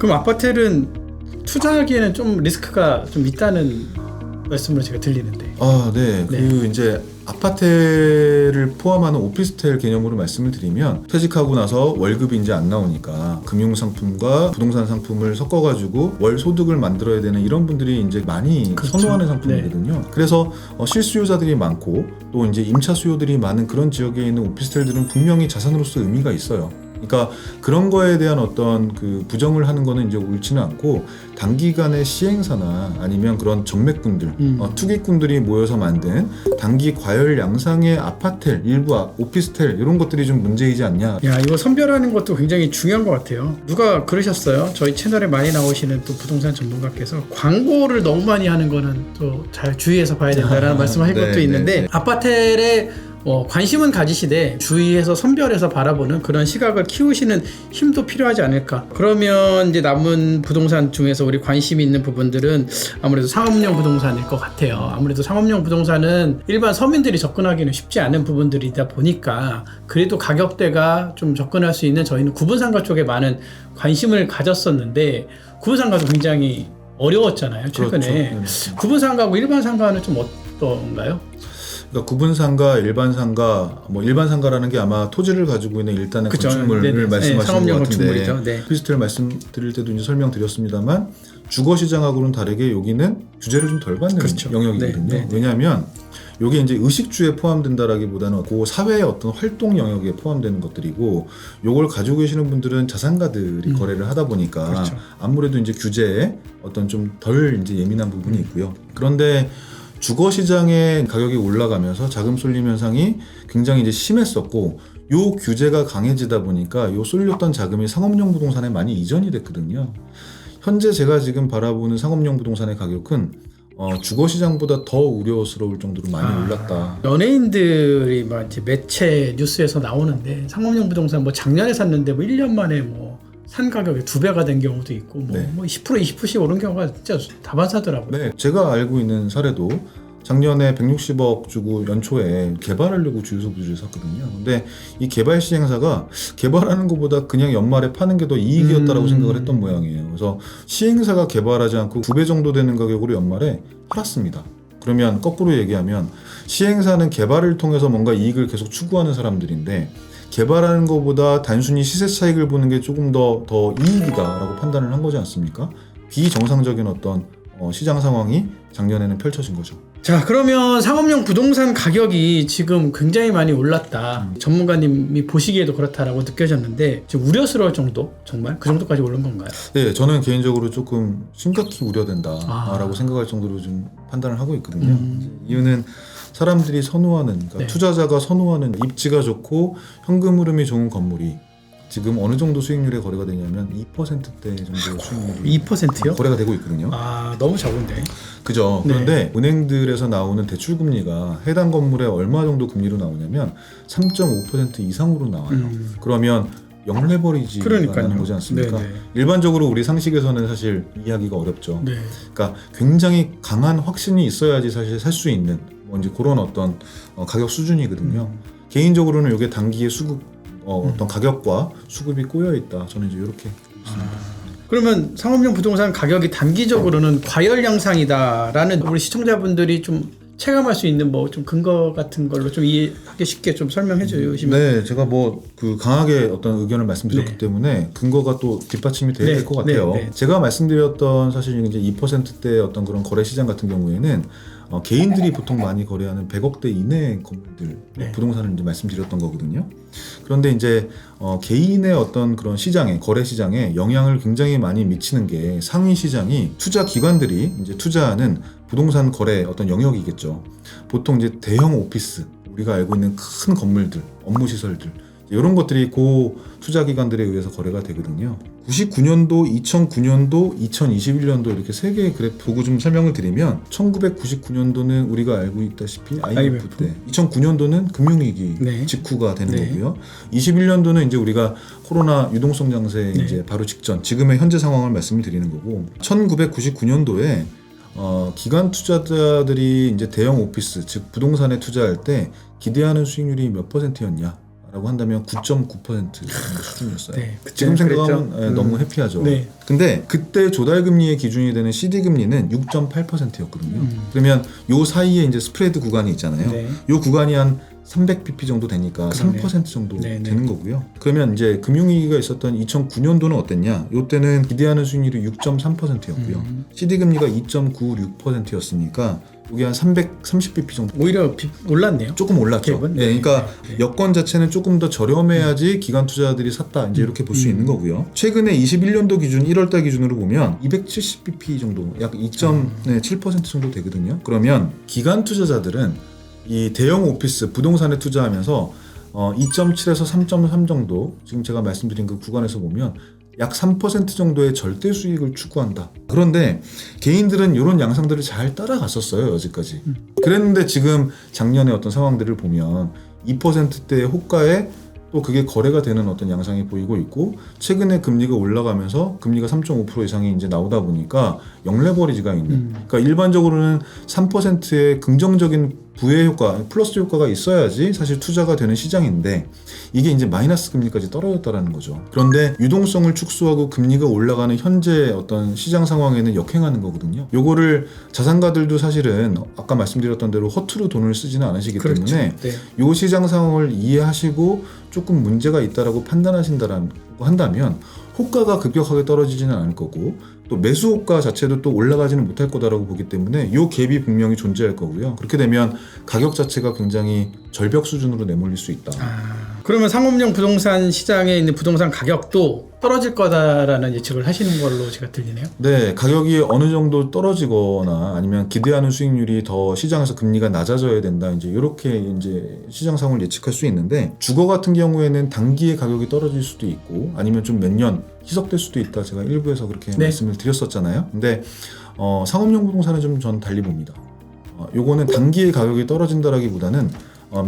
그럼 아파트는 투자하기에는 좀 리스크가 좀 있다는 말씀으로 제가 들리는데. 네. 네. 그 이제 아파트를 포함하는 오피스텔 개념으로 말씀을 드리면 퇴직하고 나서 월급이 이제 안 나오니까 금융상품과 부동산 상품을 섞어가지고 월 소득을 만들어야 되는 이런 분들이 이제 많이 그렇죠. 선호하는 상품이거든요. 네. 그래서 실수요자들이 많고 또 이제 임차 수요들이 많은 그런 지역에 있는 오피스텔들은 분명히 자산으로서 의미가 있어요. 그러니까 그런 거에 대한 어떤 그 부정을 하는 거는 이제 옳지는 않고 단기간의 시행사나 아니면 그런 정맥꾼들, 투기꾼들이 모여서 만든 단기 과열 양상의 아파텔, 일부 오피스텔 이런 것들이 좀 문제이지 않냐. 야, 이거 선별하는 것도 굉장히 중요한 것 같아요. 누가 그러셨어요? 저희 채널에 많이 나오시는 또 부동산 전문가께서 광고를 너무 많이 하는 거는 또 잘 주의해서 봐야 된다라는 말씀을 할 것도 있는데 아파텔에 관심은 가지시되 주의해서 선별해서 바라보는 그런 시각을 키우시는 힘도 필요하지 않을까. 그러면 이제 남은 부동산 중에서 우리 관심이 있는 부분들은 아무래도 상업용 부동산일 것 같아요. 아무래도 상업용 부동산은 일반 서민들이 접근하기는 쉽지 않은 부분들이다 보니까 그래도 가격대가 좀 접근할 수 있는 저희는 구분상가 쪽에 많은 관심을 가졌었는데 구분상가도 굉장히 어려웠잖아요, 최근에. 그렇죠. 구분상가하고 일반 상가는 좀 어떤가요? 그러니까 구분 상가, 일반 상가, 일반 상가라는 게 아마 토지를 가지고 있는 일단은 그쵸. 건축물을 말씀하시는 것 같은데 네. 오피스텔 말씀드릴 때도 이제 설명드렸습니다만 주거 시장하고는 다르게 여기는 규제를 좀 덜 받는 영역이거든요. 네. 왜냐하면 이게 이제 의식주에 포함된다라기보다는 그 사회의 어떤 활동 영역에 포함되는 것들이고 요걸 가지고 계시는 분들은 자산가들이 거래를 하다 보니까 그렇죠. 아무래도 이제 규제에 어떤 좀 덜 이제 예민한 부분이 있고요. 그런데 주거 시장의 가격이 올라가면서 자금 쏠림 현상이 굉장히 이제 심했었고 요 규제가 강해지다 보니까 요 쏠렸던 자금이 상업용 부동산에 많이 이전이 됐거든요. 현재 제가 지금 바라보는 상업용 부동산의 가격은 주거 시장보다 더 우려스러울 정도로 많이 올랐다. 연예인들이 막 이제 매체 뉴스에서 나오는데 상업용 부동산 뭐 작년에 샀는데 뭐 1년 만에 뭐 산 가격이 2배가 된 경우도 있고 뭐 10% 20%씩 오른 경우가 진짜 다반사더라고요. 네, 제가 알고 있는 사례도 작년에 160억 주고 연초에 개발하려고 주유소 부지를 샀거든요. 근데 이 개발 시행사가 개발하는 것보다 그냥 연말에 파는 게 더 이익이었다라고 생각을 했던 모양이에요. 그래서 시행사가 개발하지 않고 2배 정도 되는 가격으로 연말에 팔았습니다. 그러면 거꾸로 얘기하면 시행사는 개발을 통해서 뭔가 이익을 계속 추구하는 사람들인데 개발하는 것보다 단순히 시세 차익을 보는 게 조금 더 이익이다라고 판단을 한 거지 않습니까? 비정상적인 어떤 시장 상황이 작년에는 펼쳐진 거죠. 자, 그러면 상업용 부동산 가격이 지금 굉장히 많이 올랐다. 전문가님이 보시기에도 그렇다라고 느껴졌는데 지금 우려스러울 정도? 정말? 그 정도까지 오른 건가요? 네, 저는 개인적으로 조금 심각히 우려된다라고 생각할 정도로 좀 판단을 하고 있거든요. 이유는 사람들이 선호하는, 그러니까 투자자가 선호하는 입지가 좋고 현금 흐름이 좋은 건물이 지금 어느 정도 수익률에 거래가 되냐면 2%대 정도의 수익률이 2%요? 거래가 되고 있거든요. 아, 너무 적은데. 그죠. 그런데 은행들에서 나오는 대출 금리가 해당 건물에 얼마 정도 금리로 나오냐면 3.5% 이상으로 나와요. 그러면 영레버리지가 나는 거지 않습니까? 네네. 일반적으로 우리 상식에서는 사실 이해하기가 어렵죠. 네. 그러니까 굉장히 강한 확신이 있어야지 사실 살 수 있는 이제 그런 어떤 가격 수준이거든요. 개인적으로는 이게 단기에 수급 어떤 가격과 수급이 꼬여 있다. 저는 이제 이렇게 보겠습니다. 그러면 상업용 부동산 가격이 단기적으로는 과열 양상이다라는 우리 시청자분들이 좀 체감할 수 있는 뭐 좀 근거 같은 걸로 좀 이해하기 쉽게 좀 설명해 주시면. 네, 제가 그 강하게 어떤 의견을 말씀드렸기 때문에 근거가 또 뒷받침이 돼야 될 것 같아요. 제가 말씀드렸던 사실 이제 2%대 어떤 그런 거래 시장 같은 경우에는 개인들이 보통 많이 거래하는 100억대 이내의 건물들 부동산을 이제 말씀드렸던 거거든요. 그런데 이제 개인의 어떤 그런 시장에 거래 시장에 영향을 굉장히 많이 미치는 게 상위 시장이 투자 기관들이 이제 투자하는 부동산 거래 어떤 영역이겠죠. 보통 이제 대형 오피스, 우리가 알고 있는 큰 건물들, 업무 시설들 이런 것들이 고 투자 기관들에 의해서 거래가 되거든요. 99년도, 2009년도, 2021년도 이렇게 세 개의 그래프 보고 좀 설명을 드리면 1999년도는 우리가 알고 있다시피 IMF 때, 2009년도는 금융위기 직후가 되는 거고요. 21년도는 이제 우리가 코로나 유동성 장세 이제 바로 직전, 지금의 현재 상황을 말씀을 드리는 거고, 1999년도에 기관 투자자들이 이제 대형 오피스, 즉 부동산에 투자할 때 기대하는 수익률이 몇 %였냐? 라고 한다면 9.9% 정도 수준이었어요. 네, 지금 생각하면 너무 해피하죠. 네. 근데 그때 조달금리의 기준이 되는 CD금리는 6.8%였거든요. 그러면 요 사이에 이제 스프레드 구간이 있잖아요. 네. 요 구간이 한 300bp 정도 되니까 그러네요. 3% 정도 네, 되는 거고요. 그러면 이제 금융위기가 있었던 2009년도는 어땠냐? 요때는 기대하는 수익률이 6.3%였고요. CD금리가 2.96%였으니까 이게 한 330bp 정도 오히려 올랐네요. 조금 올랐죠. 갭은? 네, 그러니까 네. 여건 자체는 조금 더 저렴해야지 기관 투자자들이 샀다. 이제 이렇게 볼 수 있는 거고요. 최근에 21년도 기준 1월달 기준으로 보면 270bp 정도, 약 2.7% 정도 되거든요. 그러면 기관 투자자들은 이 대형 오피스 부동산에 투자하면서 2.7에서 3.3 정도, 지금 제가 말씀드린 그 구간에서 보면 약 3% 정도의 절대 수익을 추구한다. 그런데 개인들은 이런 양상들을 잘 따라갔었어요, 여지까지. 그랬는데 지금 작년에 어떤 상황들을 보면 2%대의 호가에 또 그게 거래가 되는 어떤 양상이 보이고 있고, 최근에 금리가 올라가면서 금리가 3.5% 이상이 이제 나오다 보니까 영레버리지가 있는. 그러니까 일반적으로는 3%의 긍정적인 부의 효과, 플러스 효과가 있어야지 사실 투자가 되는 시장인데 이게 이제 마이너스 금리까지 떨어졌다라는 거죠. 그런데 유동성을 축소하고 금리가 올라가는 현재 어떤 시장 상황에는 역행하는 거거든요. 요거를 자산가들도 사실은 아까 말씀드렸던 대로 허투루 돈을 쓰지는 않으시기 그렇죠. 때문에 네. 요 시장 상황을 이해하시고 조금 문제가 있다라고 판단하신다라고 한다면 호가가 급격하게 떨어지지는 않을 거고, 또 매수 호가 자체도 또 올라가지는 못할 거다라고 보기 때문에 이 갭이 분명히 존재할 거고요. 그렇게 되면 가격 자체가 굉장히 절벽 수준으로 내몰릴 수 있다. 그러면 상업용 부동산 시장에 있는 부동산 가격도 떨어질 거다라는 예측을 하시는 걸로 제가 들리네요. 네, 가격이 어느 정도 떨어지거나 아니면 기대하는 수익률이 더 시장에서 금리가 낮아져야 된다. 이제 이렇게 이제 시장 상황을 예측할 수 있는데, 주거 같은 경우에는 단기에 가격이 떨어질 수도 있고 아니면 좀 몇 년 희석될 수도 있다. 제가 일부에서 그렇게 말씀을 드렸었잖아요. 근데 상업용 부동산은 좀 전 달리 봅니다. 요거는 단기에 가격이 떨어진다라기보다는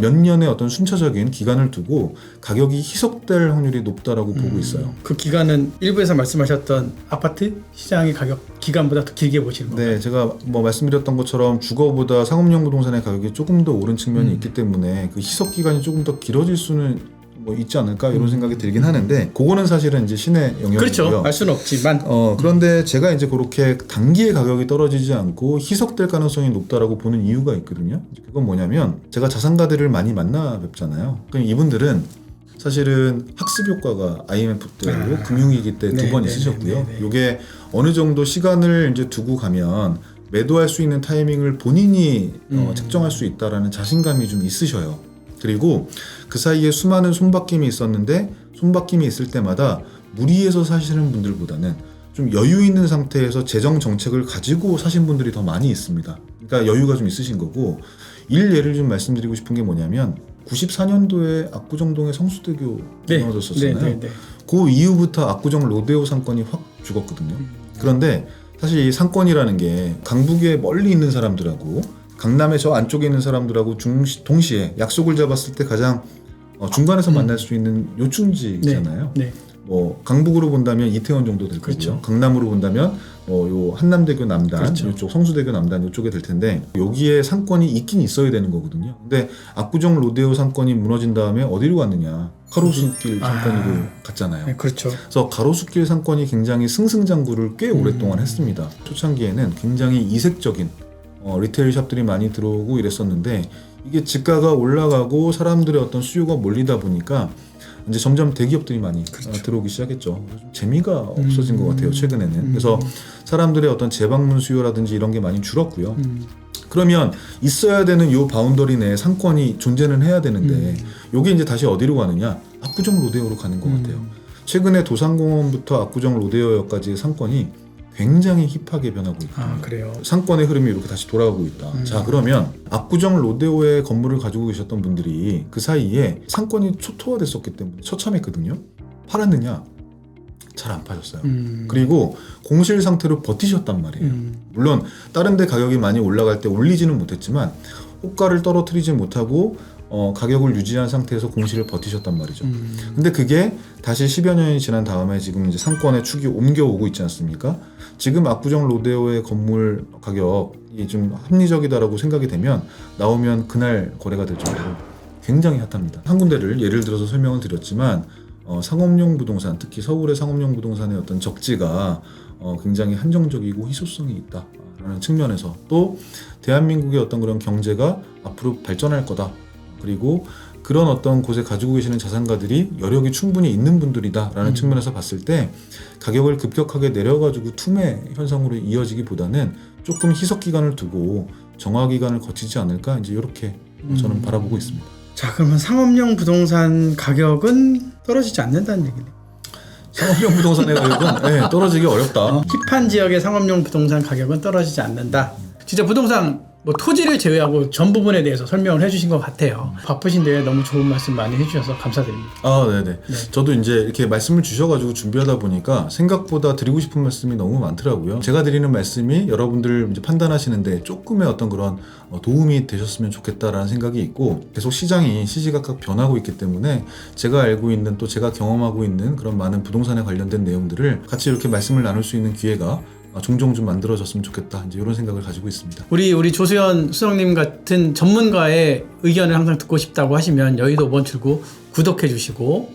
몇 년의 어떤 순차적인 기간을 두고 가격이 희석될 확률이 높다라고 보고 있어요. 그 기간은 일부에서 말씀하셨던 아파트 시장의 가격 기간보다 더 길게 보시는 건가요? 네, 제가 말씀드렸던 것처럼 주거보다 상업용 부동산의 가격이 조금 더 오른 측면이 있기 때문에 그 희석 기간이 조금 더 길어질 수는 있지 않을까 이런 생각이 들긴 하는데, 그거는 사실은 이제 신의 영역이고요. 그렇죠. 알 수는 없지만 그런데 제가 이제 그렇게 단기에 가격이 떨어지지 않고 희석될 가능성이 높다라고 보는 이유가 있거든요. 그건 뭐냐면 제가 자산가들을 많이 만나 뵙잖아요. 그럼 이분들은 사실은 학습 효과가 IMF 때로 금융위기 때 두 번 있으셨고요. 이게 어느 정도 시간을 이제 두고 가면 매도할 수 있는 타이밍을 본인이 책정할 수 있다라는 자신감이 좀 있으셔요. 그리고 그 사이에 수많은 손바뀜이 있었는데, 손바뀜이 있을 때마다 무리해서 사시는 분들보다는 좀 여유 있는 상태에서 재정 정책을 가지고 사신 분들이 더 많이 있습니다. 그러니까 여유가 좀 있으신 거고, 예를 좀 말씀드리고 싶은 게 뭐냐면 94년도에 압구정동의 성수대교 무너졌었잖아요. 그 이후부터 압구정 로데오 상권이 확 죽었거든요. 그런데 사실 이 상권이라는 게 강북에 멀리 있는 사람들하고 강남의 저 안쪽에 있는 사람들하고 동시에 약속을 잡았을 때 가장 중간에서 만날 수 있는 요충지잖아요. 강북으로 본다면 이태원 정도 될 거고요. 그렇죠. 강남으로 본다면 요 한남대교 남단, 그렇죠. 이쪽 성수대교 남단 이쪽에 될 텐데, 여기에 상권이 있긴 있어야 되는 거거든요. 근데 압구정 로데오 상권이 무너진 다음에 어디로 갔느냐? 가로수길 상권으로 갔잖아요. 네, 그렇죠. 그래서 가로수길 상권이 굉장히 승승장구를 꽤 오랫동안 했습니다. 초창기에는 굉장히 이색적인 리테일 샵들이 많이 들어오고 이랬었는데, 이게 지가가 올라가고 사람들의 어떤 수요가 몰리다 보니까 이제 점점 대기업들이 많이 들어오기 시작했죠. 좀 재미가 없어진 것 같아요, 최근에는. 그래서 사람들의 어떤 재방문 수요라든지 이런 게 많이 줄었고요. 그러면 있어야 되는 요 바운더리 내에 상권이 존재는 해야 되는데 요게 이제 다시 어디로 가느냐? 압구정 로데오로 가는 것 같아요. 최근에 도산공원부터 압구정 로데오역까지의 상권이 굉장히 힙하게 변하고 있다. 그래요. 상권의 흐름이 이렇게 다시 돌아가고 있다. 자, 그러면 압구정 로데오의 건물을 가지고 계셨던 분들이 그 사이에 상권이 초토화됐었기 때문에 처참했거든요. 팔았느냐? 잘 안 파셨어요. 그리고 공실 상태로 버티셨단 말이에요. 물론 다른 데 가격이 많이 올라갈 때 올리지는 못했지만 호가를 떨어뜨리지 못하고 가격을 유지한 상태에서 공실을 버티셨단 말이죠. 근데 그게 다시 10여 년이 지난 다음에 지금 이제 상권의 축이 옮겨오고 있지 않습니까? 지금 압구정 로데오의 건물 가격이 좀 합리적이다라고 생각이 되면 나오면 그날 거래가 될 정도로 굉장히 핫합니다. 한 군데를 예를 들어서 설명을 드렸지만 상업용 부동산, 특히 서울의 상업용 부동산의 어떤 적지가 굉장히 한정적이고 희소성이 있다라는 측면에서, 또 대한민국의 어떤 그런 경제가 앞으로 발전할 거다, 그리고 그런 어떤 곳에 가지고 계시는 자산가들이 여력이 충분히 있는 분들이다라는 측면에서 봤을 때 가격을 급격하게 내려가지고 투매 현상으로 이어지기보다는 조금 희석 기간을 두고 정화 기간을 거치지 않을까, 이제 이렇게 저는 바라보고 있습니다. 자, 그러면 상업용 부동산 가격은 떨어지지 않는다는 얘기네. 상업용 부동산의 가격은 떨어지기 어렵다. 힙한 지역의 상업용 부동산 가격은 떨어지지 않는다. 진짜 부동산 뭐 토지를 제외하고 전 부분에 대해서 설명을 해주신 것 같아요. 바쁘신데 너무 좋은 말씀 많이 해주셔서 감사드립니다. 네네. 저도 이제 이렇게 말씀을 주셔가지고 준비하다 보니까 생각보다 드리고 싶은 말씀이 너무 많더라고요. 제가 드리는 말씀이 여러분들 이제 판단하시는데 조금의 어떤 그런 도움이 되셨으면 좋겠다라는 생각이 있고, 계속 시장이 시시각각 변하고 있기 때문에 제가 알고 있는, 또 제가 경험하고 있는 그런 많은 부동산에 관련된 내용들을 같이 이렇게 말씀을 나눌 수 있는 기회가 종종 좀 만들어졌으면 좋겠다, 이제 이런 생각을 가지고 있습니다. 우리 조수연 수석님 같은 전문가의 의견을 항상 듣고 싶다고 하시면 여의도 원출구 구독해 주시고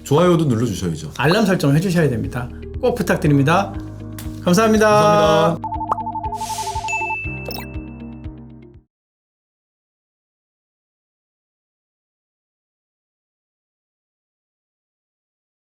좋아요도 눌러주셔야죠. 알람 설정을 해주셔야 됩니다. 꼭 부탁드립니다. 감사합니다. 감사합니다.